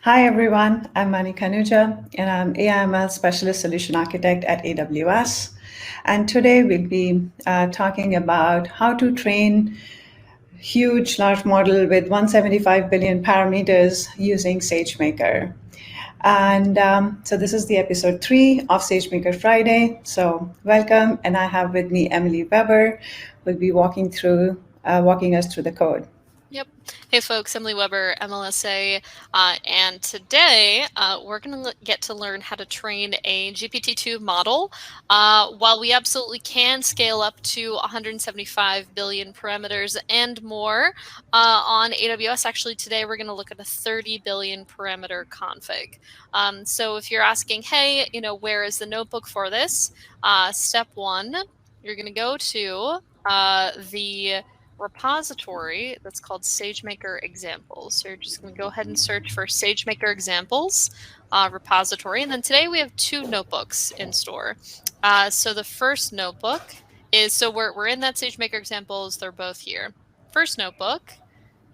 Hi, everyone. I'm Mani Kanuja, and I'm AI/ML Specialist Solution Architect at AWS. And today we'll be talking about how to train huge large model with 175 billion parameters using SageMaker. And so this is the episode 3 of SageMaker Friday. So welcome, and I have with me Emily Weber, who will be walking us through the code. Yep. Hey folks, Emily Weber, MLSA, and today we're going to get to learn how to train a GPT-2 model. While we absolutely can scale up to 175 billion parameters and more on AWS, actually today we're going to look at a 30 billion parameter config. So if you're asking, hey, where is the notebook for this? Step 1, you're going to go to the repository that's called SageMaker Examples. So you're just going to go ahead and search for SageMaker Examples repository. And then today we have 2 notebooks in store. So the first notebook is, so we're in that SageMaker Examples, they're both here. First notebook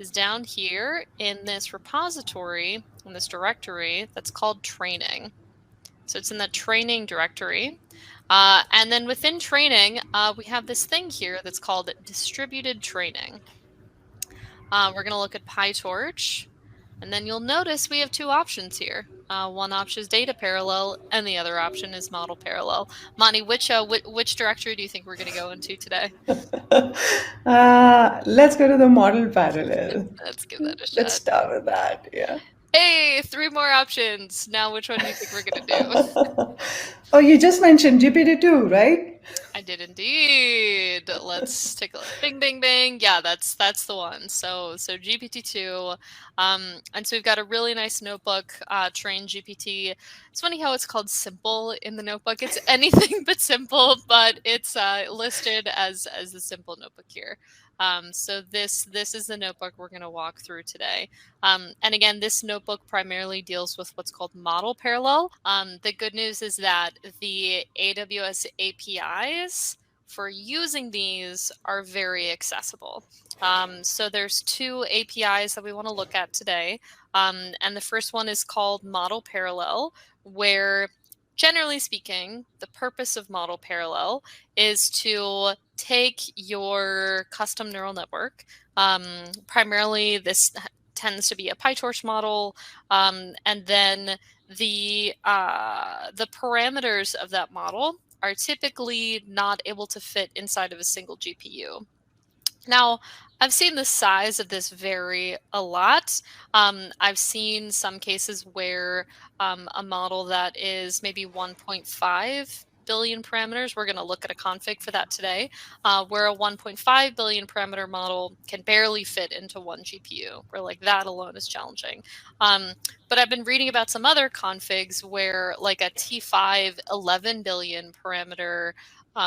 is down here in this repository, in this directory that's called training. So it's in the training directory. And then within training, we have this thing here that's called distributed training. We're going to look at PyTorch, and then you'll notice we have 2 options here. One option is data parallel, and the other option is model parallel. Mani, which directory do you think we're going to go into today? Let's go to the model parallel. Let's give that a shot. Let's start with that, yeah. Hey, 3 more options. Now, which one do you think we're going to do? Oh, you just mentioned GPT-2, right? I did indeed. Let's take a look. Bing, bing, bing. Yeah, that's the one. So GPT-2. And so we've got a really nice notebook, Train GPT. It's funny how it's called simple in the notebook. It's anything but simple, but it's listed as the simple notebook here. So this is the notebook we're going to walk through today. And again, this notebook primarily deals with what's called model parallel. The good news is that the AWS APIs for using these are very accessible. So there's 2 APIs that we want to look at today. And the first one is called model parallel, where generally speaking, the purpose of model parallel is to take your custom neural network. Primarily, this tends to be a PyTorch model, and then the parameters of that model are typically not able to fit inside of a single GPU. Now, I've seen the size of this vary a lot. I've seen some cases where a model that is maybe 1.5 billion parameters, we're going to look at a config for that today, where a 1.5 billion parameter model can barely fit into one GPU, where like that alone is challenging. But I've been reading about some other configs where like a T5 11 billion parameter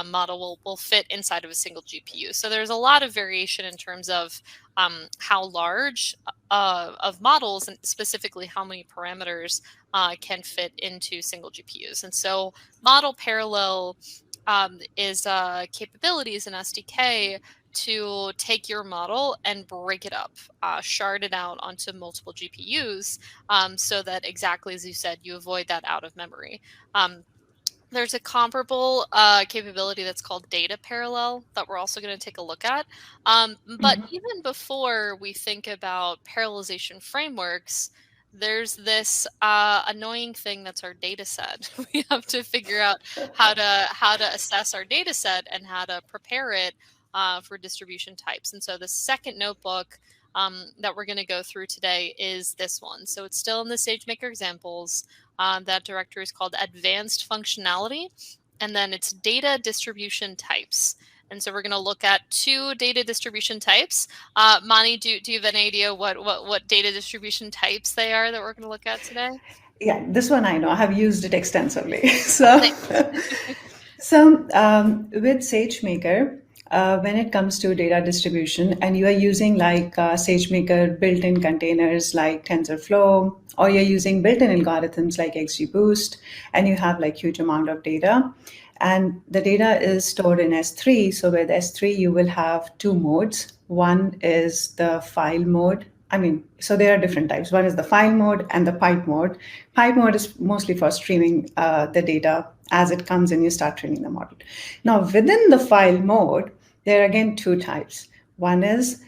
model will fit inside of a single GPU. So there's a lot of variation in terms of how large of models, and specifically how many parameters can fit into single GPUs. And so model parallel is capabilities in SDK to take your model and break it up, shard it out onto multiple GPUs, so that exactly as you said, you avoid that out of memory. There's a comparable capability that's called data parallel that we're also going to take a look at. But even before we think about parallelization frameworks, there's this annoying thing that's our data set. We have to figure out how to assess our data set and how to prepare it for distribution types. And so the second notebook that we're going to go through today is this one. So it's still in the SageMaker Examples. That directory is called Advanced Functionality, and then it's Data Distribution Types. And so we're going to look at 2 data distribution types. Mani, do you have any idea what data distribution types they are that we're going to look at today? Yeah, this one I know. I have used it extensively. So with SageMaker, when it comes to data distribution, and you are using like SageMaker built-in containers like TensorFlow, or you're using built-in algorithms like XGBoost, and you have like huge amount of data, And the data is stored in S3. So with S3, you will have two modes. One is the file mode. So there are different types. One is the file mode and the pipe mode. Pipe mode is mostly for streaming the data as it comes and you start training the model. Now, within the file mode, there are again two types. One is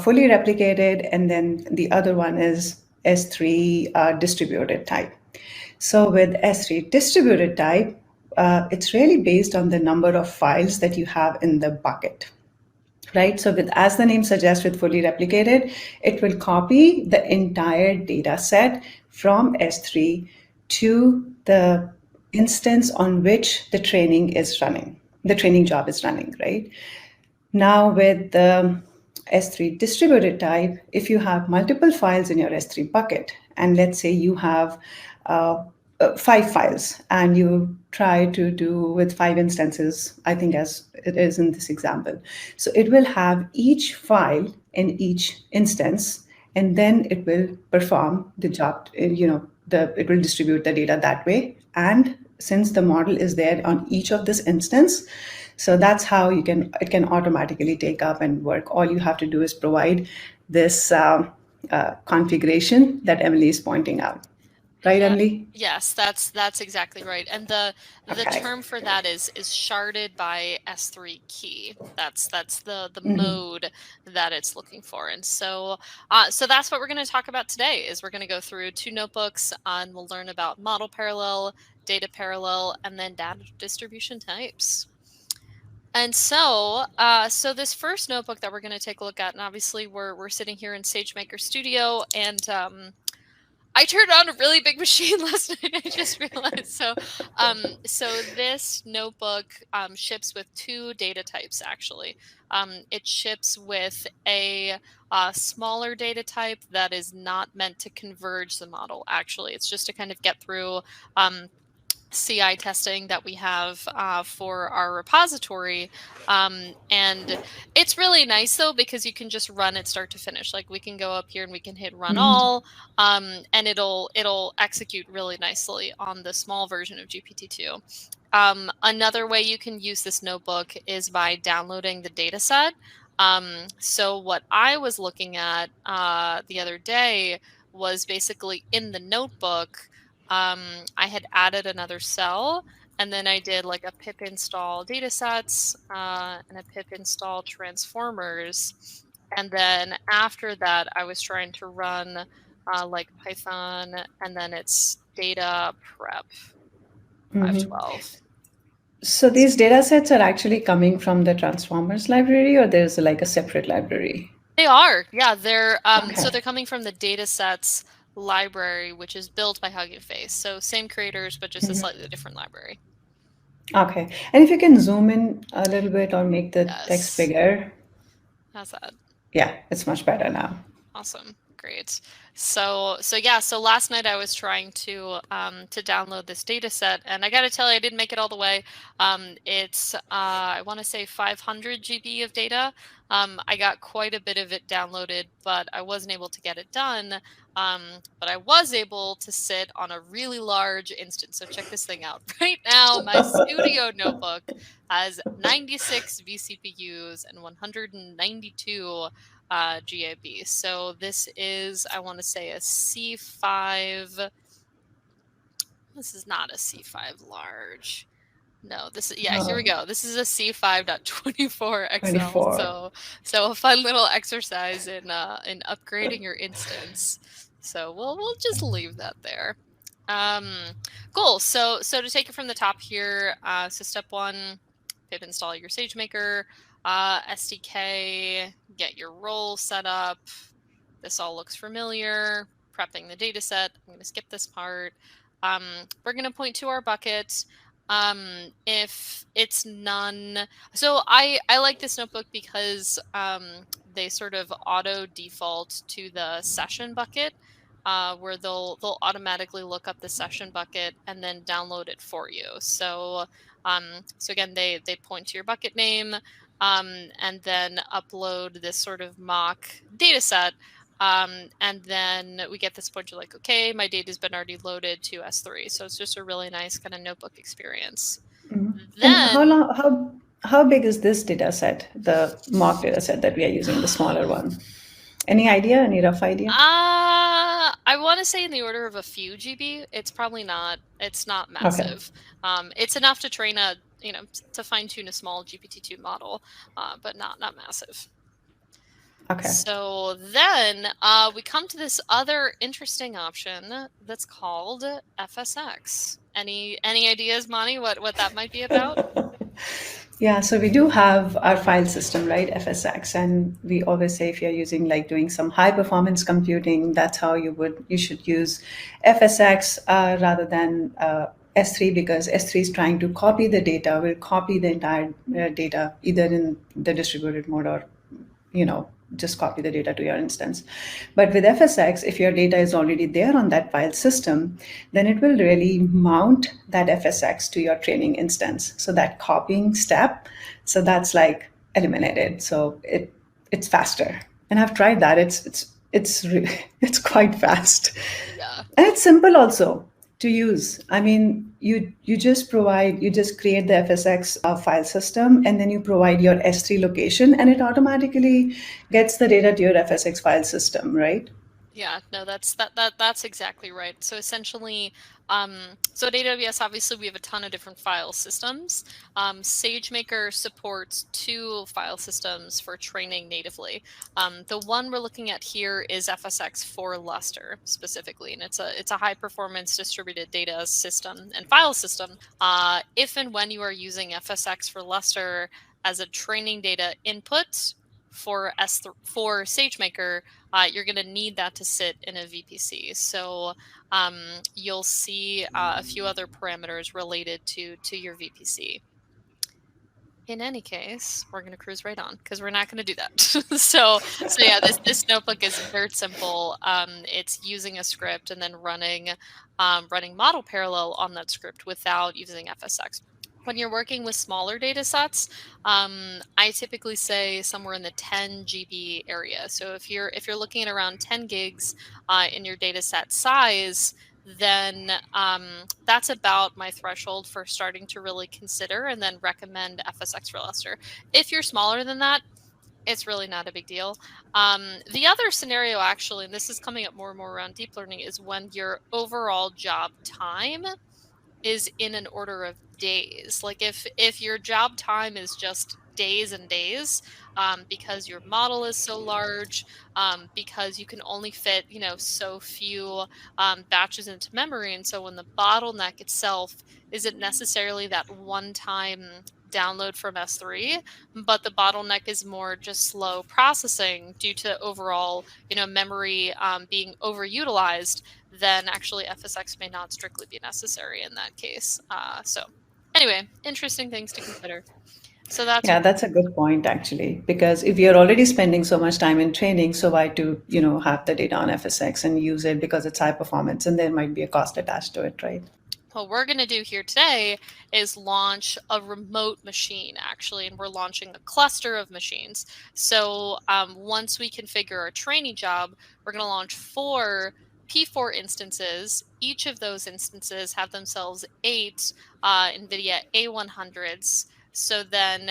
fully replicated, and then the other one is S3 distributed type. So with S3 distributed type, it's really based on the number of files that you have in the bucket, right? So with, as the name suggests, with fully replicated, it will copy the entire data set from S3 to the instance on which the training is running, the training job is running, right? Now with the S3 distributed type, if you have multiple files in your S3 bucket, and let's say you have uh, 5 files and you try to do with 5 instances, I think as it is in this example. So it will have each file in each instance, and then it will perform the job, it will distribute the data that way. And since the model is there on each of this instance, so that's how it can automatically take up and work. All you have to do is provide this configuration that Emily is pointing out. Right, Yeah. Emily? Yes, that's exactly right. And the Okay. term for that is sharded by S3 key. That's the mode that it's looking for. And so so that's what we're going to talk about today. Is we're going to go through 2 notebooks and we'll learn about model parallel, data parallel, and then data distribution types. And so, so this first notebook that we're going to take a look at, and obviously we're sitting here in SageMaker Studio, and I turned on a really big machine last night. I just realized. So, so this notebook ships with 2 data types. Actually, it ships with a smaller data type that is not meant to converge the model. Actually, it's just to kind of get through CI testing that we have for our repository. And it's really nice though, because you can just run it start to finish. Like we can go up here and we can hit run all, and it'll execute really nicely on the small version of GPT-2. Another way you can use this notebook is by downloading the data set. So what I was looking at the other day was basically in the notebook, I had added another cell, and then I did like a pip install datasets and a pip install transformers. And then after that, I was trying to run like Python, and then it's data prep 512. So these data sets are actually coming from the transformers library, or there's like a separate library? They are, yeah. They're so Okay. they're coming from the datasets library, which is built by Hugging Face. So same creators, but just a slightly different library. Okay. And if you can zoom in a little bit or make the text Yes. bigger. How's that? Yeah, it's much better now. Awesome. Great. So yeah, so last night I was trying to download this data set, and I got to tell you, I didn't make it all the way. It's I want to say 500 GB of data. I got quite a bit of it downloaded, but I wasn't able to get it done. But I was able to sit on a really large instance. So check this thing out. Right now, my studio notebook has 96 vCPUs and 192 GAB. So this is, I want to say, a C5. This is not a C5 large. No, this is, yeah, here we go. This is a C5.24 XL. 24. So a fun little exercise in upgrading your instance. So we'll just leave that there. Cool. So to take it from the top here, so step 1, pip install your SageMaker SDK, get your role set up. This all looks familiar. Prepping the data set. I'm going to skip this part. We're going to point to our bucket. If it's none, so I like this notebook because they sort of auto default to the session bucket, where they'll automatically look up the session bucket and then download it for you. So so again, they point to your bucket name, and then upload this sort of mock data set. And then we get this point, you're like, okay, my data's been already loaded to S3. So it's just a really nice kind of notebook experience. And how Then long, how big is this data set, the mock data set that we are using, the smaller one? Any idea? Any rough idea? I want to say in the order of a few GB. It's probably not. It's not Okay. massive. It's enough to train a to fine tune a small GPT-2 model, but not massive. Okay. So then we come to this other interesting option that's called FSX. Any ideas, Mani, what that might be about? Yeah, so we do have our file system, right? FSX, and we always say if you're using like doing some high performance computing, that's how you should use FSX rather than S3, because S3 is trying to copy the data, will copy the entire data either in the distributed mode or just copy the data to your instance. But with FSX, if your data is already there on that file system, then it will really mount that FSX to your training instance. So that copying step, so that's like eliminated. So it's faster. And I've tried that. It's quite fast. Yeah. And it's simple also to use. I mean, you just create the FSX file system, and then you provide your S3 location, and it automatically gets the data to your FSX file system, right? Yeah, no, that's exactly right. So essentially, so at AWS, obviously, we have a ton of different file systems. SageMaker supports 2 file systems for training natively. The one we're looking at here is FSX for Lustre specifically, and it's a high performance distributed data system and file system. If and when you are using FSX for Lustre as a training data input for SageMaker, you're going to need that to sit in a VPC. So you'll see a few other parameters related to your VPC. In any case, we're going to cruise right on because we're not going to do that. so yeah, this notebook is very simple. It's using a script and then running model parallel on that script without using FSX. When you're working with smaller data sets, I typically say somewhere in the 10 GB area. So if you're looking at around 10 gigs in your data set size, then that's about my threshold for starting to really consider and then recommend FSX for Lustre. If you're smaller than that, it's really not a big deal. The other scenario, actually, and this is coming up more and more around deep learning, is when your overall job time is in an order of days. Like if your job time is just days and days, because your model is so large, because you can only fit so few batches into memory, and so when the bottleneck itself isn't necessarily that one-time download from S3, but the bottleneck is more just slow processing due to overall memory being overutilized, then actually FSX may not strictly be necessary in that case. So anyway, interesting things to consider. So that's Yeah, that's a good point actually, because if you're already spending so much time in training, so why to, have the data on FSX and use it because it's high performance and there might be a cost attached to it, right? what we're going to do here today is launch a remote machine, actually, and we're launching a cluster of machines. So once we configure our training job, we're going to launch 4 P4 instances. Each of those instances have themselves 8 NVIDIA A100s. So then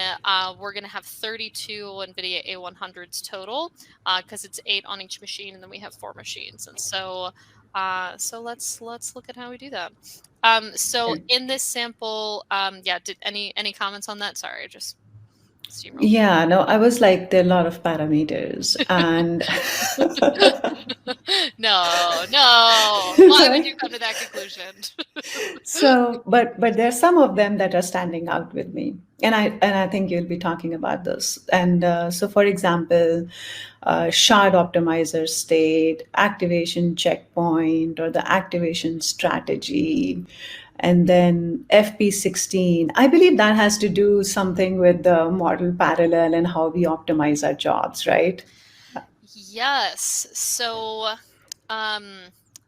we're going to have 32 NVIDIA A100s total because it's 8 on each machine, and then we have 4 machines. And so let's look at how we do that. So Okay. in this sample, yeah, did any comments on that? Sorry, I just steamrolled. Yeah, no, I was like, there are a lot of parameters and No. Why would you come to that conclusion? so, but there's some of them that are standing out with me, and I think you'll be talking about this. And so, for example, shard optimizer state, activation checkpoint, or the activation strategy, and then FP16. I believe that has to do something with the model parallel and how we optimize our jobs, right? Yes. Um,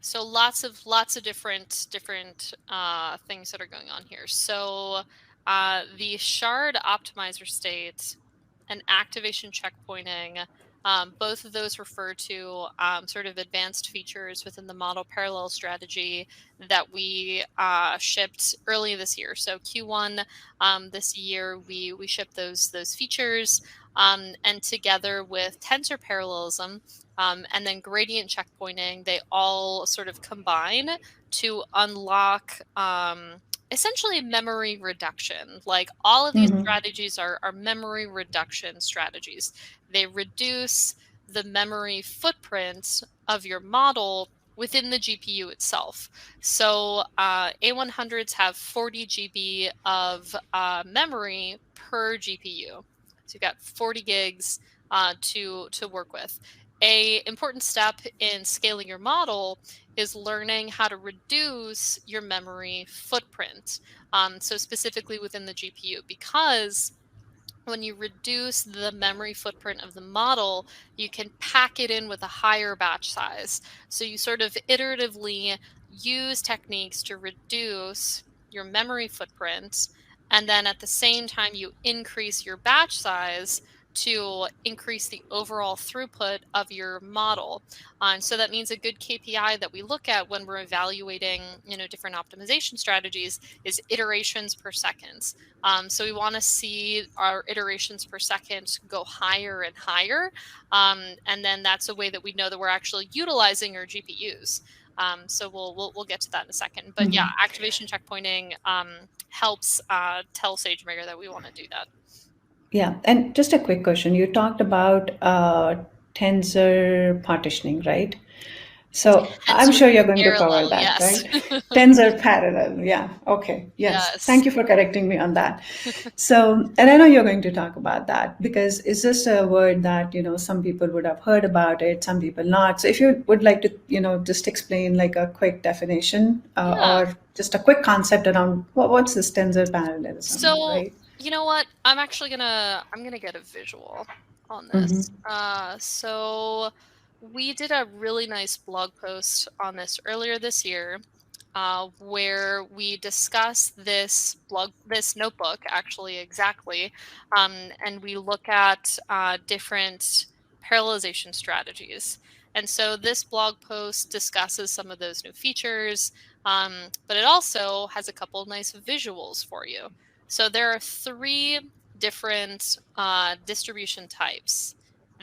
so lots of different things that are going on here. So the shard optimizer state and activation checkpointing Both of those refer to sort of advanced features within the model parallel strategy that we shipped early this year. So Q1 this year, we shipped those features, and together with tensor parallelism and then gradient checkpointing, they all sort of combine to unlock essentially memory reduction. Like all of these strategies are memory reduction strategies. They reduce the memory footprint of your model within the GPU itself. So A100s have 40 GB of memory per GPU. So you've got 40 gigs to work with. A important step in scaling your model is learning how to reduce your memory footprint. So specifically within the GPU, because when you reduce the memory footprint of the model, you can pack it in with a higher batch size. So you sort of iteratively use techniques to reduce your memory footprint. And then at the same time, you increase your batch size to increase the overall throughput of your model. So that means a good KPI that we look at when we're evaluating, different optimization strategies is iterations per second. So we want to see our iterations per second go higher and higher. And then that's a way that we know that we're actually utilizing our GPUs. So we'll get to that in a second. But yeah, activation checkpointing helps tell SageMaker that we want to do that. Yeah, and just a quick question. You talked about tensor partitioning, right? So I'm Tensor sure you're going to cover parallel, that, yes. right? Tensor parallel, yeah. Okay, yes. Yes. Thank you for correcting me on that. So, and I know you're going to talk about that because it's just a word that, some people would have heard about it, some people not. So if you would like to, just explain like a quick definition Yeah. or just a quick concept around what's this tensor parallelism, So right? you know what? I'm gonna get a visual on this. So we did a really nice blog post on this earlier this year, where we discuss this notebook actually exactly, and we look at different parallelization strategies. And so this blog post discusses some of those new features, but it also has a couple of nice visuals for you. So there are 3 different distribution types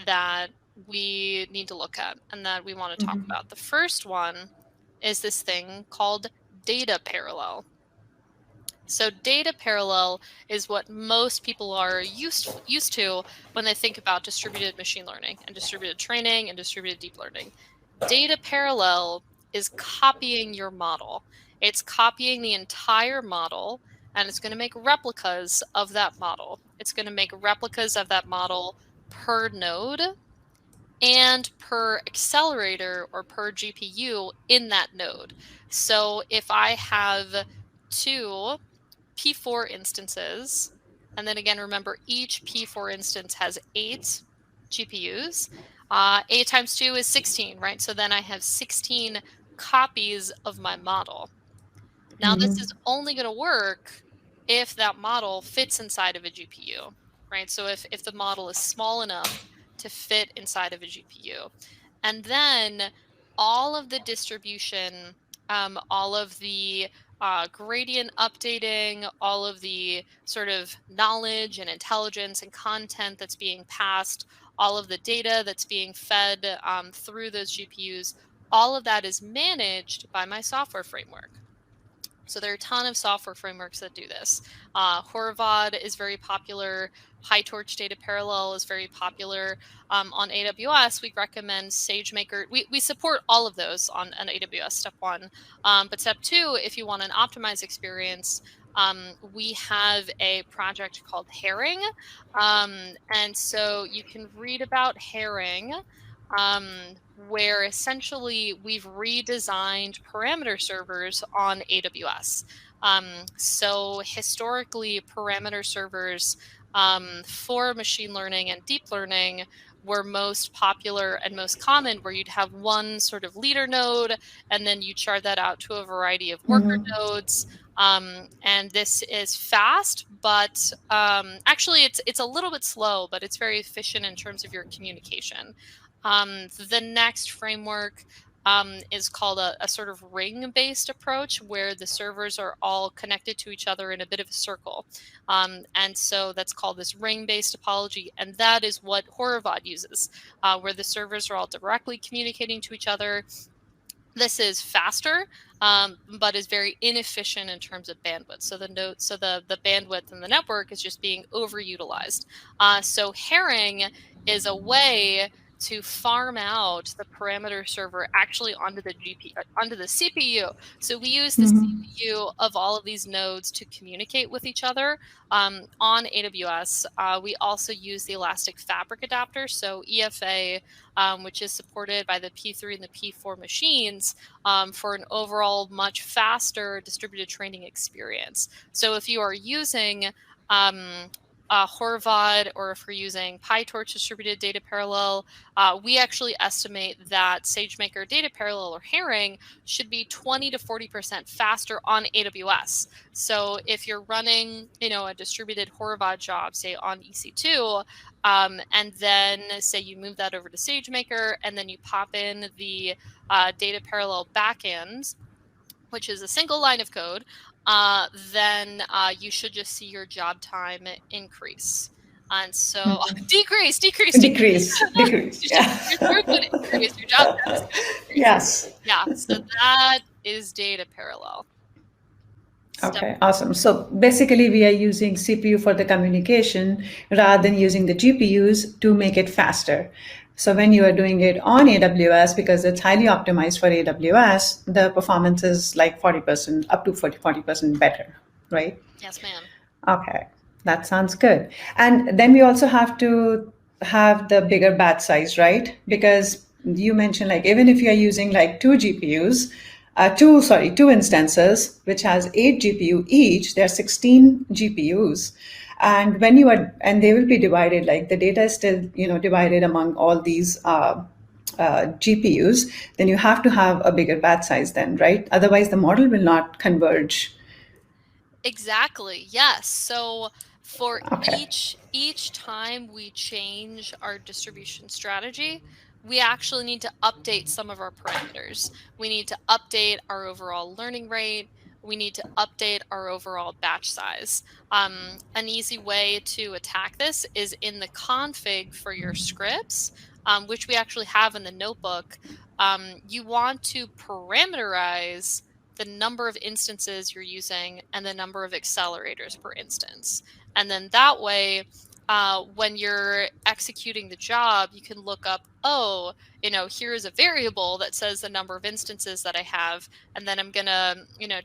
that we need to look at and that we want to talk about. The first one is this thing called data parallel. So data parallel is what most people are used to when they think about distributed machine learning and distributed training and distributed deep learning. Data parallel is copying your model. It's copying the entire model, and it's going to make replicas of that model. It's going to make replicas of that model per node and per accelerator or per GPU in that node. So if I have 2 P4 instances, and then again, remember each P4 instance has 8 GPUs. 8 times 2 is 16, right? So then I have 16 copies of my model. Now this is only going to work if that model fits inside of a GPU, right? So if the model is small enough to fit inside of a GPU. And then all of the distribution, all of the gradient updating, all of the sort of knowledge and intelligence and content that's being passed, all of the data that's being fed through those GPUs, all of that is managed by my software framework. So there are a ton of software frameworks that do this. Horovod is very popular. PyTorch Data Parallel is very popular. On AWS, we recommend SageMaker. We support all of those on AWS, step 1. But step 2, if you want an optimized experience, we have a project called Herring. And so you can read about Herring, where essentially we've redesigned parameter servers on AWS. So historically, parameter servers for machine learning and deep learning were most popular and most common, where you'd have one sort of leader node, and then you chart that out to a variety of worker nodes. And this is fast, but actually it's a little bit slow, but it's very efficient in terms of your communication. The next framework is called a sort of ring-based approach, where the servers are all connected to each other in a bit of a circle. And so that's called this ring-based topology, and that is what Horovod uses, where the servers are all directly communicating to each other. This is faster, but is very inefficient in terms of bandwidth. So the bandwidth in the network is just being overutilized. So Herring is a way to farm out the parameter server actually onto the onto the CPU. So we use the CPU of all of these nodes to communicate with each other on AWS. We also use the Elastic Fabric adapter, so EFA, which is supported by the P3 and the P4 machines, for an overall much faster distributed training experience. So if you are using Horovod, or if we're using PyTorch distributed data parallel, we actually estimate that SageMaker data parallel, or Herring, should be 20 to 40% faster on AWS. So if you're running, a distributed Horovod job, say on EC2, and then say you move that over to SageMaker, and then you pop in the data parallel backend, which is a single line of code, then you should just see your job time increase. And so decrease. Yeah. Your throughput increase, your job time is going to decrease. Yes. Yeah, so that is data parallel. Okay, awesome. So basically we are using CPU for the communication rather than using the GPUs to make it faster. So when you are doing it on AWS, because it's highly optimized for AWS, the performance is like 40%, up to 40% better, right? Yes, ma'am. Okay, that sounds good. And then we also have to have the bigger batch size, right? Because you mentioned, like, even if you're using like two GPUs, two instances, which has 8 GPU each, there are 16 GPUs. And when you are, and they will be divided, like the data is still, divided among all these GPUs, then you have to have a bigger batch size then, right? Otherwise the model will not converge. Exactly. Yes. So for Okay. each time we change our distribution strategy, we actually need to update some of our parameters. We need to update our overall learning rate. We need to update our overall batch size. An easy way to attack this is in the config for your scripts, which we actually have in the notebook. You want to parameterize the number of instances you're using and the number of accelerators per instance. And then that way, when you're executing the job, you can look up, here is a variable that says the number of instances that I have, and then I'm going to,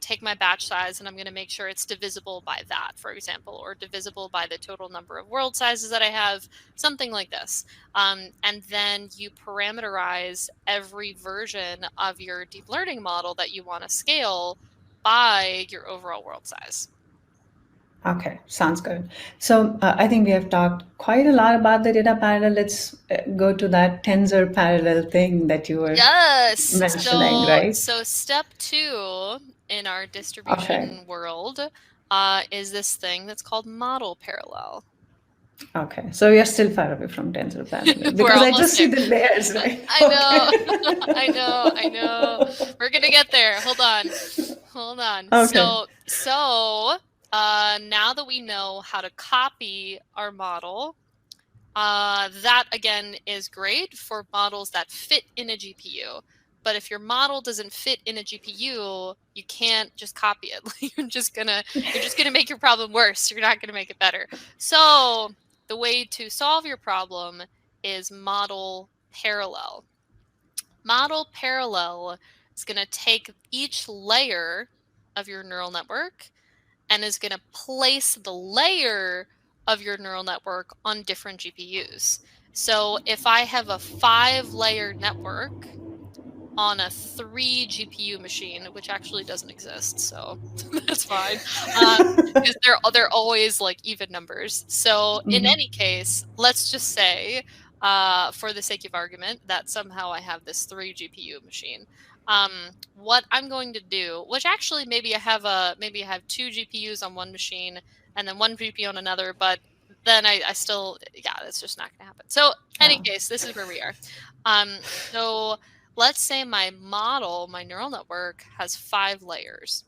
take my batch size and I'm going to make sure it's divisible by that, for example, or divisible by the total number of world sizes that I have, something like this. And then you parameterize every version of your deep learning model that you want to scale by your overall world size. Okay, sounds good. So I think we have talked quite a lot about the data parallel. Let's go to that tensor parallel thing that you were mentioning, right? So step 2 in our distribution world is this thing that's called model parallel. Okay, so we are still far away from tensor parallel We're because I almost just see there. the layers, right? I know. I know. We're gonna get there. Hold on. Okay. So now that we know how to copy our model, that again is great for models that fit in a GPU. But if your model doesn't fit in a GPU, you can't just copy it. You're just gonna make your problem worse. You're not gonna make it better. So the way to solve your problem is model parallel. Model parallel is going to take each layer of your neural network and is going to place the layer of your neural network on different GPUs. So if I have a 5-layer network, on a 3 GPU machine, which actually doesn't exist, so that's fine. Because they're always like even numbers. So in any case, let's just say, for the sake of argument, that somehow I have this 3 GPU machine. What I'm going to do, which actually maybe I have 2 GPUs on one machine and then 1 GPU on another, but then I still, yeah, that's just not going to happen. So any case, this is where we are. So let's say my model, my neural network, has 5 layers.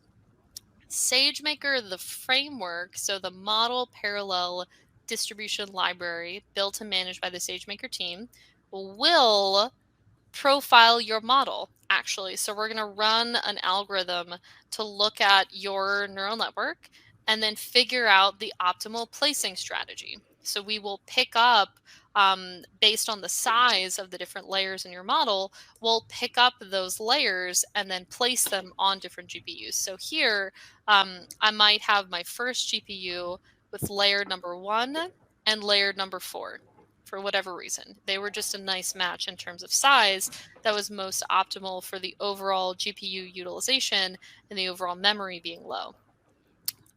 SageMaker, the framework, so the model parallel distribution library built and managed by the SageMaker team, will profile your model, actually. So we're going to run an algorithm to look at your neural network and then figure out the optimal placing strategy. So we will pick up, based on the size of the different layers in your model, we'll pick up those layers and then place them on different GPUs. So here, I might have my first GPU with layer number 1 and layer number 4. For whatever reason, they were just a nice match in terms of size that was most optimal for the overall GPU utilization and the overall memory being low.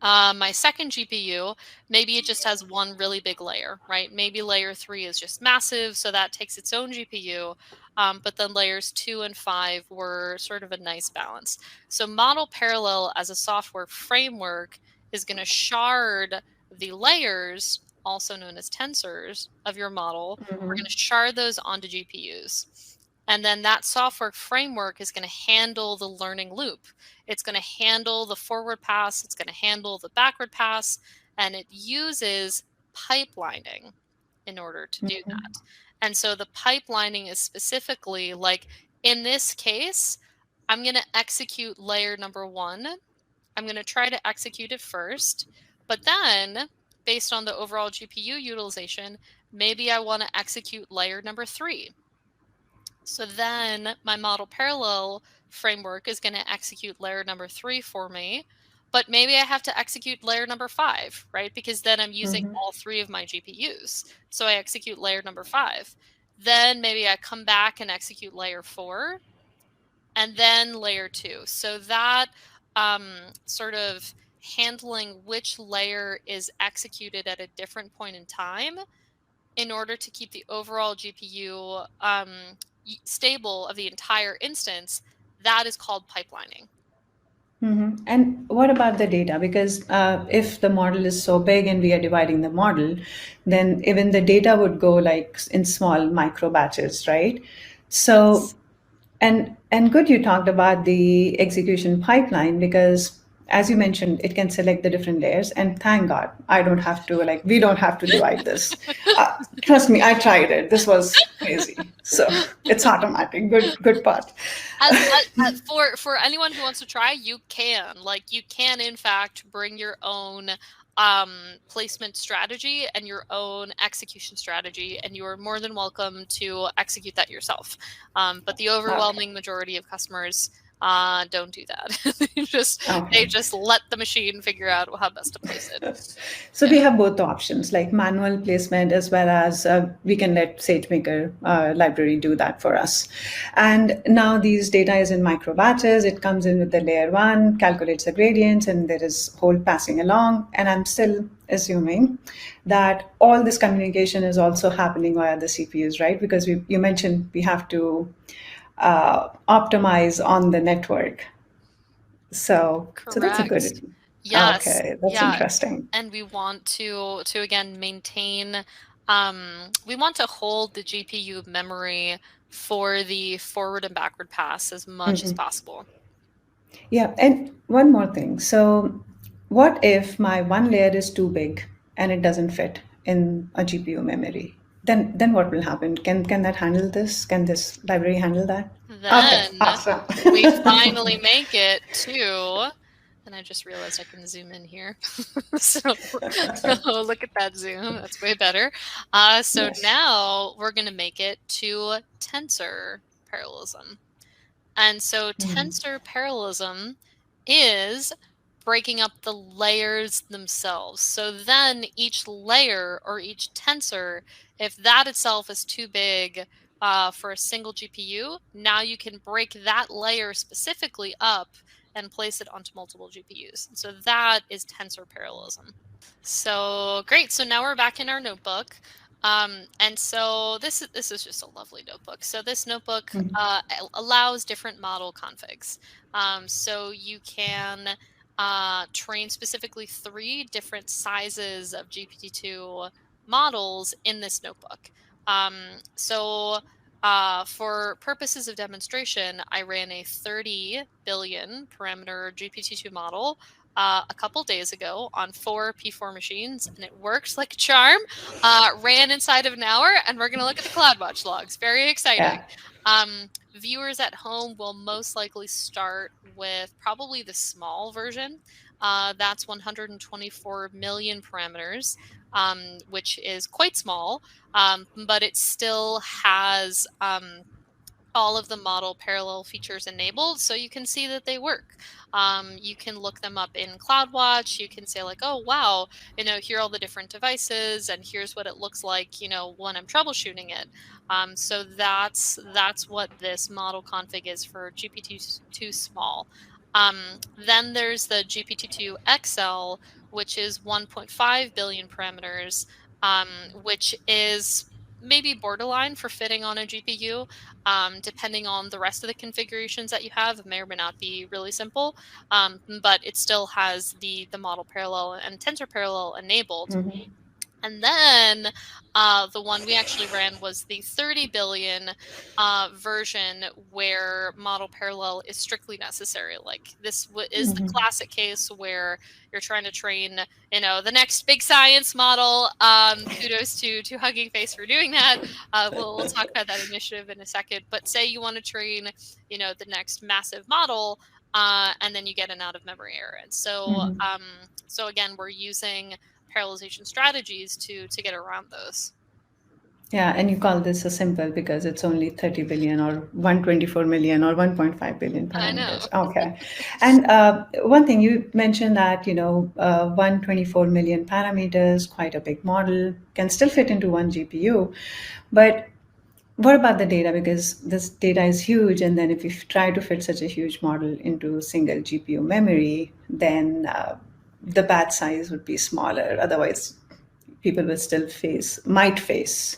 My second GPU, maybe it just has one really big layer, right? Maybe layer 3 is just massive, so that takes its own GPU. But then layers 2 and 5 were sort of a nice balance. So Model Parallel as a software framework is going to shard the layers, also known as tensors, of your model. We're going to shard those onto GPUs. And then that software framework is going to handle the learning loop. It's going to handle the forward pass. It's going to handle the backward pass. And it uses pipelining in order to do that. And so the pipelining is specifically like, in this case, I'm going to execute layer number 1. I'm going to try to execute it first. But then, based on the overall GPU utilization, maybe I want to execute layer number 3. So then my model parallel framework is going to execute layer number 3 for me, but maybe I have to execute layer number 5, right? Because then I'm using all 3 of my GPUs. So I execute layer number 5. Then maybe I come back and execute layer 4, and then layer 2. So that sort of handling which layer is executed at a different point in time in order to keep the overall GPU stable of the entire instance, that is called pipelining. And what about the data? Because if the model is so big and we are dividing the model, then even the data would go like in small micro batches, right? So, Yes. and good you talked about the execution pipeline, because as you mentioned, it can select the different layers, and thank God I don't have to, like, we don't have to divide this. Trust me, I tried it. This was crazy. So it's automatic. Good part. For anyone who wants to try, you can. Like, you can, in fact, bring your own placement strategy and your own execution strategy, and you are more than welcome to execute that yourself. But the overwhelming majority of customers don't do that. They just let the machine figure out how best to place it. So we have both the options, like manual placement, as well as we can let SageMaker library do that for us. And now these data is in micro batches. It comes in with the layer 1, calculates the gradients, and there is whole passing along. And I'm still assuming that all this communication is also happening via the CPUs, right? Because you mentioned we have to optimize on the network. So that's a Correct. good. Yes. Okay, that's Yeah. interesting. And we want to again maintain, we want to hold the GPU memory for the forward and backward pass as much as possible. Yeah, and one more thing. So, what if my one layer is too big and it doesn't fit in a GPU memory? Then what will happen? Can that handle this? Can this library handle that? Okay, Then awesome. we finally make it to, and I just realized I can zoom in here. So look at that zoom. That's way better. So Yes. now we're going to make it to tensor parallelism. And so tensor parallelism is breaking up the layers themselves. So then each layer or each tensor, if that itself is too big, for a single GPU, now you can break that layer specifically up and place it onto multiple GPUs. So that is tensor parallelism. So great. So now we're back in our notebook. And so this is just a lovely notebook. So this notebook allows different model configs. So you can train specifically 3 different sizes of GPT-2 models in this notebook. So for purposes of demonstration, I ran a 30 billion parameter GPT-2 model a couple days ago on 4 P4 machines, and it works like a charm. Ran inside of an hour, and we're going to look at the CloudWatch logs. Very exciting. Viewers at home will most likely start with probably the small version. That's 124 million parameters, which is quite small, but it still has all of the model parallel features enabled, so you can see that they work. You can look them up in CloudWatch. You can say like, oh, wow, here are all the different devices, and here's what it looks like, when I'm troubleshooting it. So that's what this model config is for GPT-2 small. Then there's the GPT-2 XL, which is 1.5 billion parameters, which is maybe borderline for fitting on a GPU. Depending on the rest of the configurations that you have, it may or may not be really simple, but it still has the model parallel and tensor parallel enabled. And then the one we actually ran was the 30 billion version where model parallel is strictly necessary. Like this is the classic case where you're trying to train, the next big science model. Kudos to Hugging Face for doing that. We'll talk about that initiative in a second. But say you want to train, the next massive model, and then you get an out of memory error. And so, so again, we're using parallelization strategies to get around those. Yeah, and you call this a simple because it's only 30 billion or 124 million or 1.5 billion parameters. I know. Okay. And one thing you mentioned that, 124 million parameters, quite a big model, can still fit into one GPU. But what about the data? Because this data is huge. And then if you try to fit such a huge model into single GPU memory, then the batch size would be smaller. Otherwise, people will still might face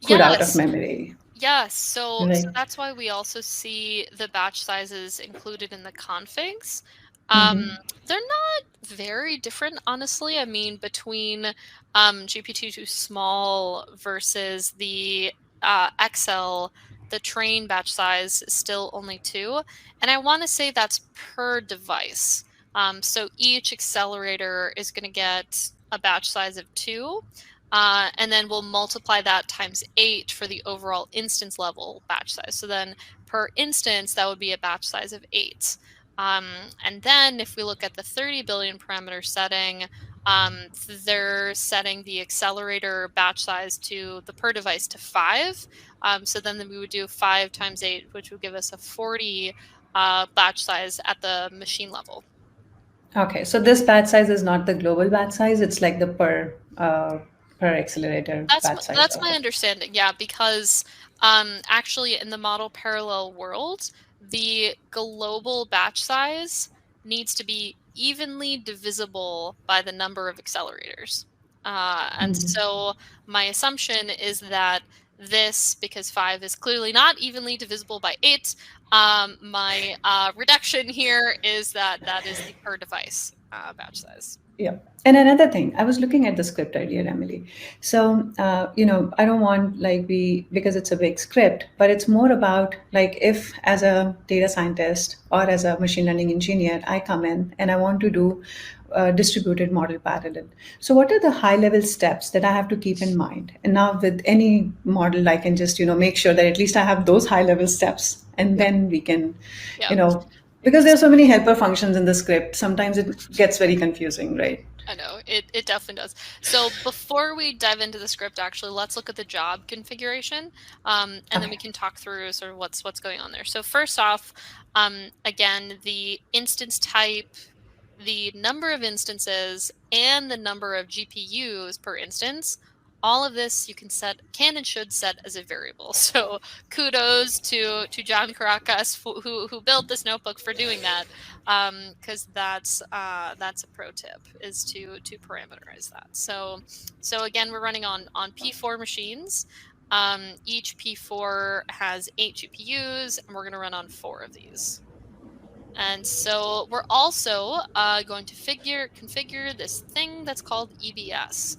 code out of memory. Yes. So Right. that's why we also see the batch sizes included in the configs. They're not very different, honestly. I mean, between GPT-2 small versus the XL, the train batch size is still only 2. And I want to say that's per device. So each accelerator is going to get a batch size of 2. And then we'll multiply that times 8 for the overall instance level batch size. So then per instance, that would be a batch size of 8. And then if we look at the 30 billion parameter setting, they're setting the accelerator batch size to the per device to 5. So then we would do 5 times 8, which would give us a 40 batch size at the machine level. Okay, so this batch size is not the global batch size; it's like the per accelerator batch size. That's my understanding. Yeah, because actually in the model parallel world, the global batch size needs to be evenly divisible by the number of accelerators. And so my assumption is that this, because 5 is clearly not evenly divisible by 8, my reduction here is that is the per device batch size. Yeah. And another thing, I was looking at the script earlier, Emily. So, I don't want because it's a big script, but it's more about like if as a data scientist or as a machine learning engineer, I come in and I want to do distributed model parallel. So what are the high level steps that I have to keep in mind? And now with any model, I can just, make sure that at least I have those high level steps and then we can, because there's so many helper functions in the script, sometimes it gets very confusing, right? I know, it definitely does. So before we dive into the script, actually, let's look at the job configuration, and then we can talk through sort of what's going on there. So first off, again, the instance type, the number of instances, and the number of GPUs per instance all of this you can and should set as a variable. So kudos to John Caracas who built this notebook for doing that, because that's a pro tip, is to parameterize that. So again, we're running on P4 machines. Each P4 has 8 GPUs, and we're going to run on 4 of these. And so we're also going to configure this thing that's called EBS.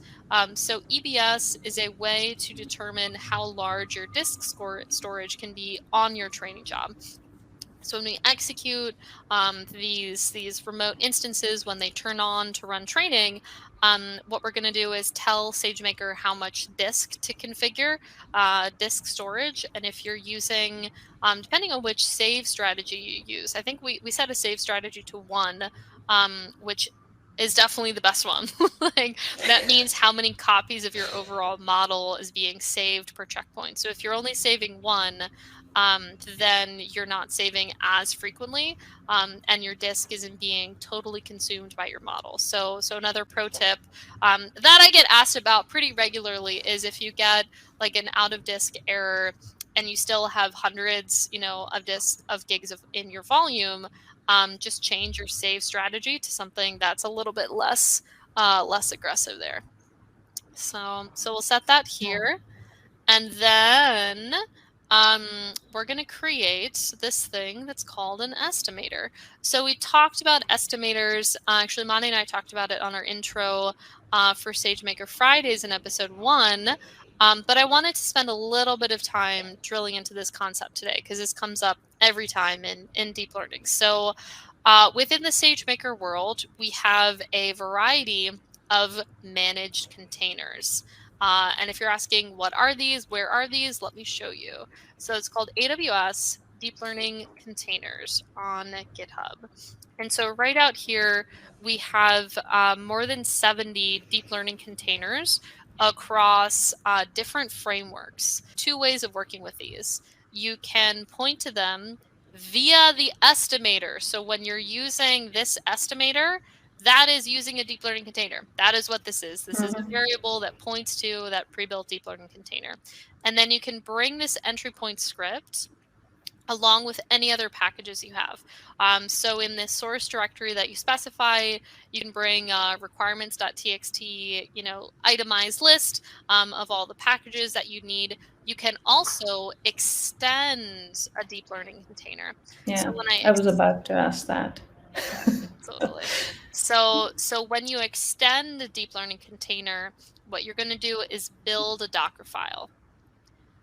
So EBS is a way to determine how large your disk storage can be on your training job. So when we execute these remote instances, when they turn on to run training, what we're going to do is tell SageMaker how much disk to configure, disk storage. And if you're using, depending on which save strategy you use, I think we set a save strategy to 1, which is definitely the best one. Like, that means how many copies of your overall model is being saved per checkpoint. So if you're only saving 1, then you're not saving as frequently, and your disk isn't being totally consumed by your model. So another pro tip that I get asked about pretty regularly is if you get like an out of disk error and you still have hundreds, of gigs in your volume, just change your save strategy to something that's a little bit less aggressive there. So we'll set that here. And then we're going to create this thing that's called an estimator. So we talked about estimators. Actually, Mani and I talked about it on our intro for SageMaker Fridays in episode 1. But I wanted to spend a little bit of time drilling into this concept today, because this comes up every time in deep learning. So within the SageMaker world, we have a variety of managed containers. And if you're asking, what are these? Where are these? Let me show you. So it's called AWS Deep Learning Containers on GitHub. And so right out here, we have more than 70 deep learning containers across different frameworks. 2 ways of working with these. You can point to them via the estimator. So when you're using this estimator, that is using a deep learning container. That is what this is. This is a variable that points to that pre-built deep learning container. And then you can bring this entry point script along with any other packages you have. So in this source directory that you specify, you can bring requirements.txt, itemized list of all the packages that you need. You can also extend a deep learning container. Yeah, so when I was about to ask that. Totally. So when you extend a deep learning container, what you're going to do is build a Docker file.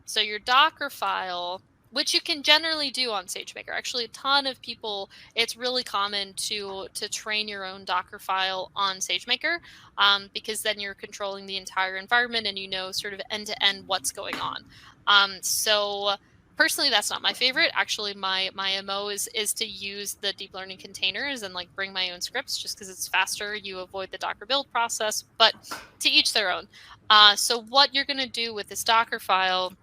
So your Docker file, which you can generally do on SageMaker. Actually, a ton of people, it's really common to train your own Docker file on SageMaker, because then you're controlling the entire environment and you know sort of end to end what's going on. So personally, that's not my favorite. Actually, my MO is to use the deep learning containers and like bring my own scripts, just because it's faster. You avoid the Docker build process, but to each their own. So what you're going to do with this Docker file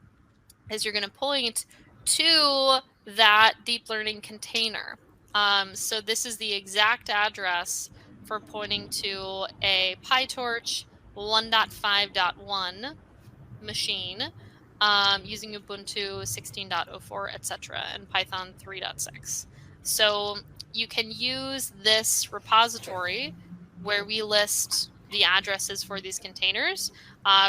is you're going to point to that deep learning container. So this is the exact address for pointing to a PyTorch 1.5.1 machine using Ubuntu 16.04, etc., and Python 3.6. So you can use this repository where we list the addresses for these containers.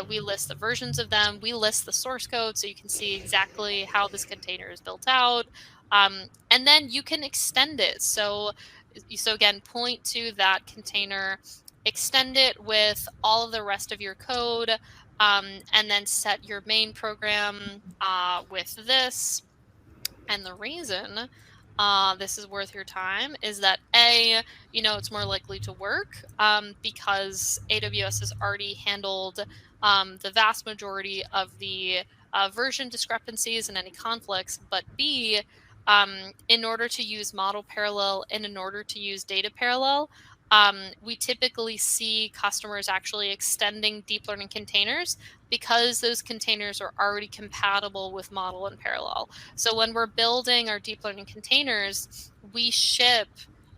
We list the versions of them. We list the source code so you can see exactly how this container is built out. And then you can extend it. So again, point to that container, extend it with all of the rest of your code, and then set your main program with this. And the reason this is worth your time is that it's more likely to work because AWS has already handled the vast majority of the version discrepancies and any conflicts, but B, in order to use model parallel and in order to use data parallel, we typically see customers actually extending deep learning containers because those containers are already compatible with model and parallel. So when we're building our deep learning containers, we ship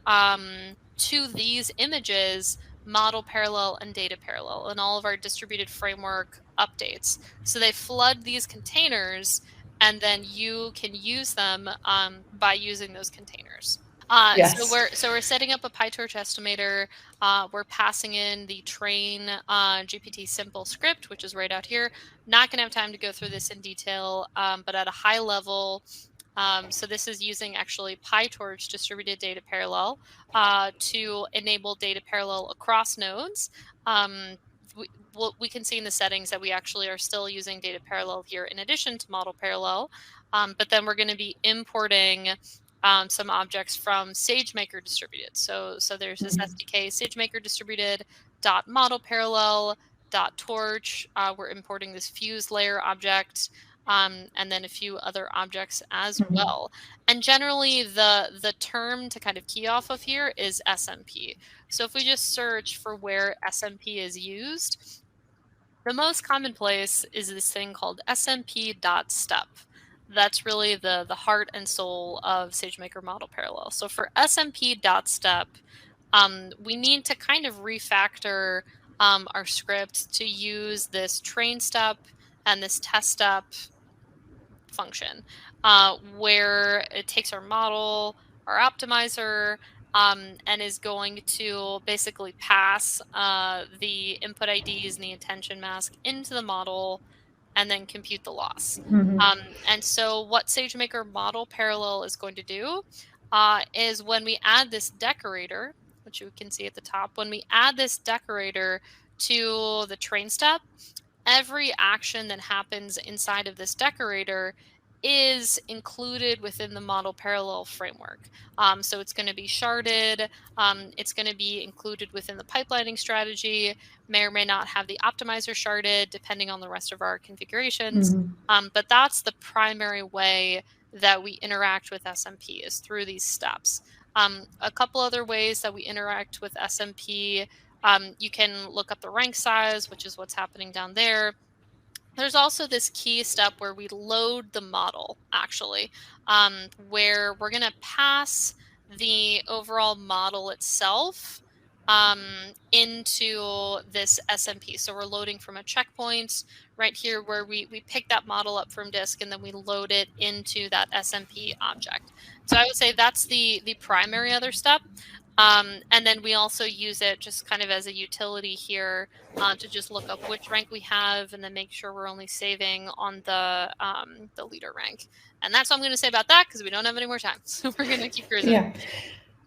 to these images model parallel and data parallel, and all of our distributed framework updates. So they flood these containers, and then you can use them by using those containers. So Yes. we're setting up a PyTorch estimator. We're passing in the train GPT simple script, which is right out here. Not going to have time to go through this in detail, but at a high level, so this is using actually PyTorch distributed data parallel to enable data parallel across nodes. We can see in the settings that we actually are still using data parallel here in addition to model parallel, but then we're going to be importing some objects from SageMaker distributed. So there's this SDK SageMaker distributed dot model parallel dot torch. We're importing this fuse layer object, and then a few other objects as well. And generally, the term to kind of key off of here is SMP. So if we just search for where SMP is used, the most common place is this thing called SMP.step. That's really the heart and soul of SageMaker Model Parallel. So for SMP.step, we need to kind of refactor our script to use this train step and this test step function, where it takes our model, our optimizer, and is going to basically pass the input IDs and the attention mask into the model and then compute the loss. And so what SageMaker Model Parallel is going to do is when we add this decorator, which you can see at the top, when we add this decorator to the train step, every action that happens inside of this decorator is included within the model parallel framework. So it's going to be sharded. It's going to be included within the pipelining strategy, may or may not have the optimizer sharded depending on the rest of our configurations. But that's the primary way that we interact with SMP is through these steps. A couple other ways that we interact with SMP, you can look up the rank size, which is what's happening down there. There's also this key step where we load the model, actually, where we're going to pass the overall model itself into this SMP. So we're loading from a checkpoint right here where we pick that model up from disk and then we load it into that SMP object. So I would say that's the primary other step. And then we also use it just kind of as a utility here to just look up which rank we have and then make sure we're only saving on the leader rank. And that's what I'm going to say about that because we don't have any more time. So we're going to keep cruising.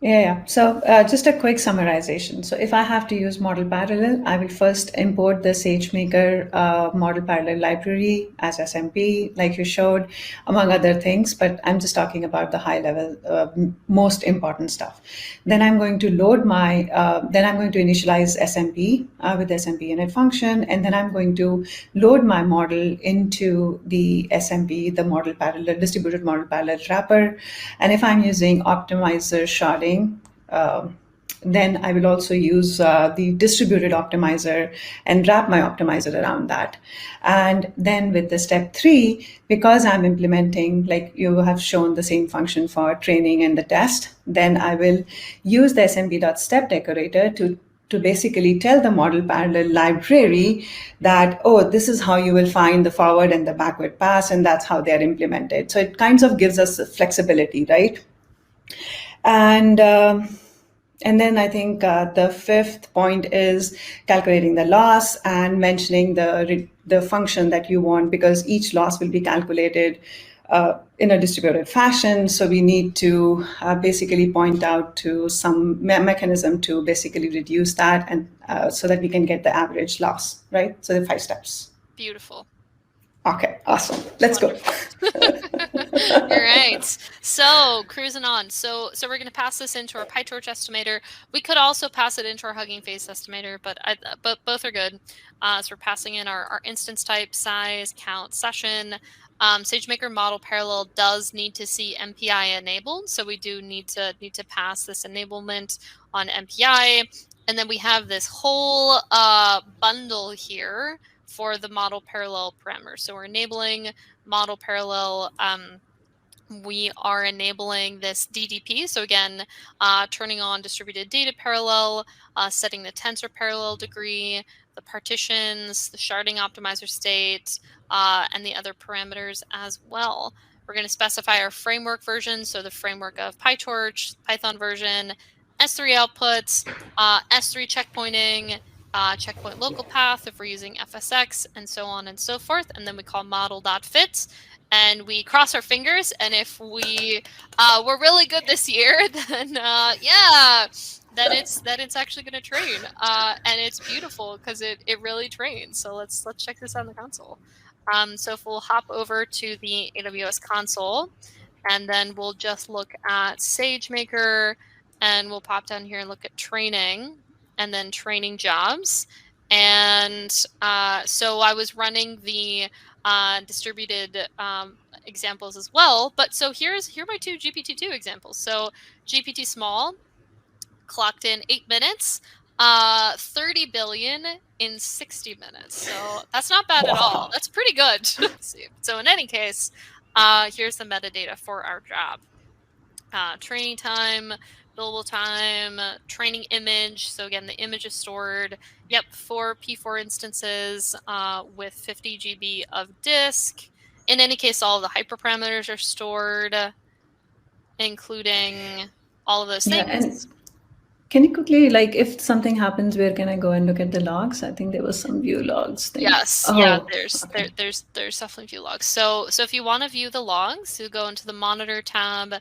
Yeah. So just a quick summarization. So if I have to use model parallel, I will first import the SageMaker model parallel library as SMP, like you showed, among other things. But I'm just talking about the high level, most important stuff. Then I'm going to load my, then I'm going to initialize SMP with the SMP init function. And then I'm going to load my model into the SMP, the model parallel, distributed model parallel wrapper. And if I'm using optimizer sharding, then I will also use the distributed optimizer and wrap my optimizer around that. And then with the step 3, because I'm implementing, like you have shown the same function for training and the test, then I will use the smb.step decorator to basically tell the model parallel library that, oh, this is how you will find the forward and the backward pass, and that's how they're implemented. So it kind of gives us flexibility, right? And then I think the 5th point is calculating the loss and mentioning the function that you want, because each loss will be calculated in a distributed fashion. So we need to basically point out to some mechanism to basically reduce that, and so that we can get the average loss, right? So the 5 steps. Beautiful. Okay, awesome. Let's go. All right. So cruising on. So we're going to pass this into our PyTorch estimator. We could also pass it into our Hugging Face estimator, but both are good. So we're passing in our instance type, size, count, session. SageMaker Model Parallel does need to see MPI enabled, so we do need to pass this enablement on MPI. And then we have this whole bundle here for the model parallel parameter. So we're enabling model parallel. We are enabling this DDP. So again, turning on distributed data parallel, setting the tensor parallel degree, the partitions, the sharding optimizer state, and the other parameters as well. We're going to specify our framework version, so the framework of PyTorch, Python version, S3 outputs, S3 checkpointing, checkpoint local path if we're using FSX, and so on and so forth. And then we call model.fit, and we cross our fingers. And if we were really good this year, then yeah, then it's actually going to train, and it's beautiful because it really trains. So let's check this out on the console. So if we'll hop over to the AWS console, and then we'll just look at SageMaker, and we'll pop down here and look at training, and then training jobs. And so I was running the distributed examples as well. But so here are my two GPT-2 examples. So GPT small clocked in 8 minutes, 30 billion in 60 minutes. So that's not bad at all. That's pretty good. So in any case, here's the metadata for our job. Training time, billable time, training image. So again, the image is stored, 4 P4 instances with 50 GB of disk. In any case, all of the hyperparameters are stored, including all of those things. Yeah, and can you quickly, like, if something happens, where can I go and look at the logs? I think there was some view logs thing. Yes, yeah, there's definitely view logs. So if you want to view the logs, you go into the monitor tab,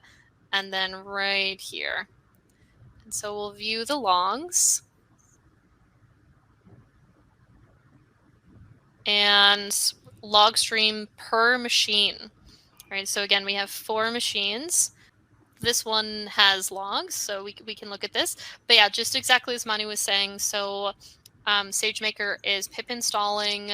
and then right here. And so we'll view the logs. And log stream per machine. Right, so again, we have 4 machines. This one has logs, so we can look at this. But yeah, just exactly as Mani was saying, so SageMaker is pip installing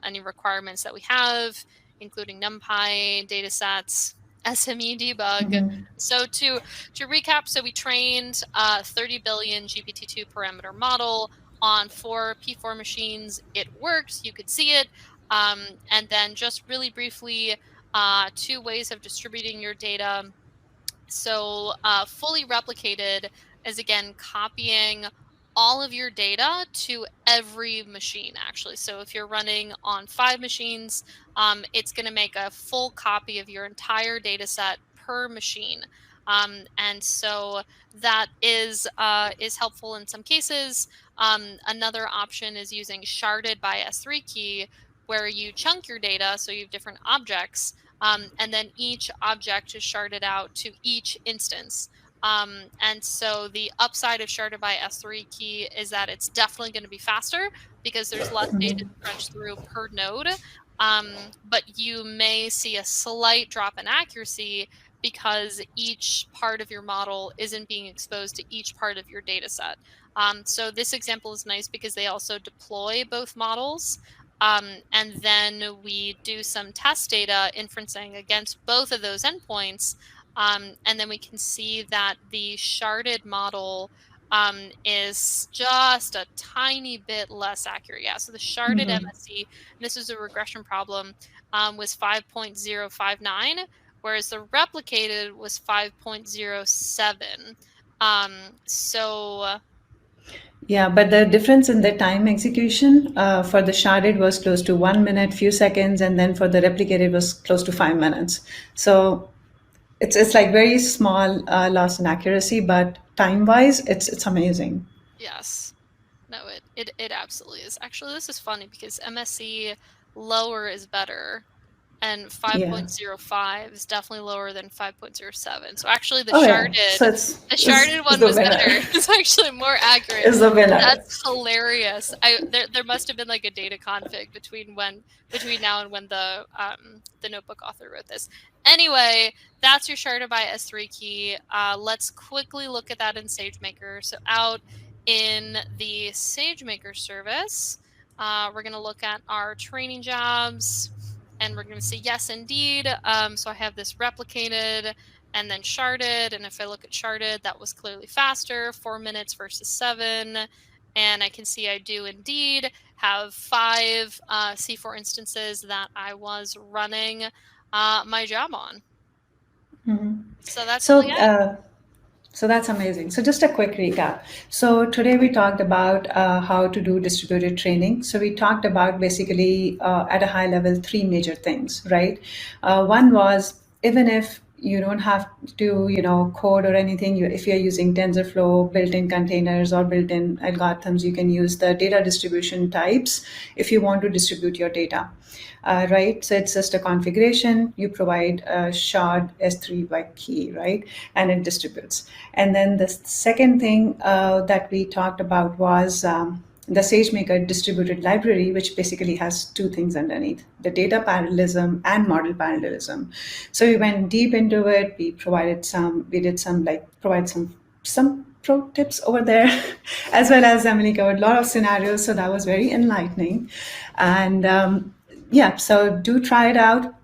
any requirements that we have, including NumPy, datasets, SME debug. So to recap, so we trained 30 billion GPT-2 parameter model on 4 P4 machines. It works, you could see it. And then just really briefly, 2 ways of distributing your data. So fully replicated is, again, copying all of your data to every machine, actually. So if you're running on 5 machines, it's going to make a full copy of your entire data set per machine. And so that is helpful in some cases. Another option is using sharded by S3 key, where you chunk your data, so you have different objects, and then each object is sharded out to each instance. And so the upside of sharded by S3 key is that it's definitely going to be faster because there's less data to crunch through per node. But you may see a slight drop in accuracy because each part of your model isn't being exposed to each part of your data set. So this example is nice because they also deploy both models. And then we do some test data inferencing against both of those endpoints. And then we can see that the sharded model is just a tiny bit less accurate. Yeah, so the sharded MSE, and this is a regression problem, was 5.059, whereas the replicated was 5.07. So yeah, but the difference in the time execution for the sharded was close to 1 minute, few seconds, and then for the replicated was close to 5 minutes. So it's like very small loss in accuracy, but time-wise, it's amazing. Yes. No, it absolutely is. Actually, this is funny because MSE lower is better, and 5.05 is definitely lower than 5.07. So actually, the sharded one was better. It's actually more accurate. Is the winner. That's hilarious. There must have been like a data config between now and when the notebook author wrote this. Anyway, that's your sharded by S3 key. Let's quickly look at that in SageMaker. So out in the SageMaker service, we're going to look at our training jobs, and we're going to say, yes, indeed. So I have this replicated and then sharded. And if I look at sharded, that was clearly faster, 4 minutes versus 7. And I can see I do indeed have 5 C4 instances that I was running my job on. So that's So that's amazing. So just a quick recap. So today we talked about how to do distributed training. So we talked about basically at a high level three major things, right? One was even if you don't have to, code or anything. If you're using TensorFlow, built-in containers or built-in algorithms, you can use the data distribution types if you want to distribute your data. Right? So it's just a configuration. You provide a shard S3 by key, right? And it distributes. And then the second thing that we talked about was the SageMaker distributed library, which basically has two things underneath, the data parallelism and model parallelism. So we went deep into it. Provide some pro tips over there, as well as Emily covered a lot of scenarios. So that was very enlightening. And yeah, so do try it out.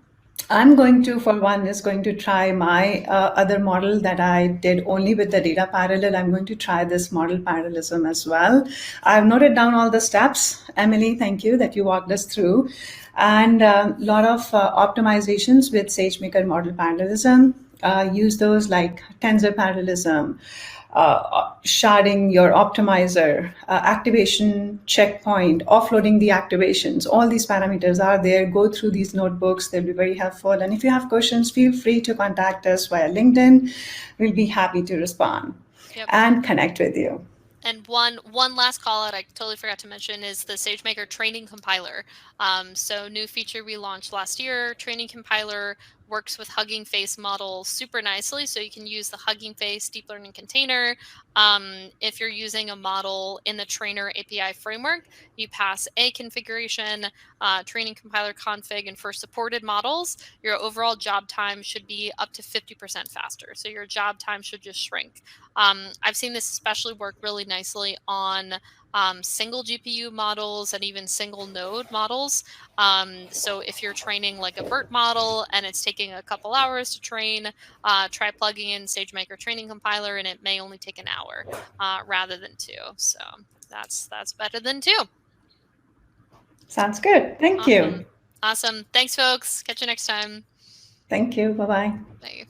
I'm going to, for one, is going to try my other model that I did only with the data parallel. I'm going to try this model parallelism as well. I've noted down all the steps. Emily, thank you that you walked us through. And a lot of optimizations with SageMaker model parallelism. Use those like Tensor Parallelism, sharding your optimizer, activation checkpoint, offloading the activations. All these parameters are there. Go through these notebooks. They'll be very helpful. And if you have questions, feel free to contact us via LinkedIn. We'll be happy to respond and connect with you. And one last call out I totally forgot to mention is the SageMaker Training Compiler. So new feature we launched last year, Training Compiler works with Hugging Face models super nicely. So you can use the Hugging Face deep learning container. If you're using a model in the trainer API framework, you pass a configuration, training compiler config, and for supported models, your overall job time should be up to 50% faster. So your job time should just shrink. I've seen this especially work really nicely on single GPU models and even single node models. So if you're training like a BERT model and it's taking a couple hours to train, try plugging in SageMaker Training Compiler and it may only take an hour rather than 2. So that's better than 2. Sounds good. Thank you. Awesome. Thanks, folks. Catch you next time. Thank you. Bye-bye. Bye.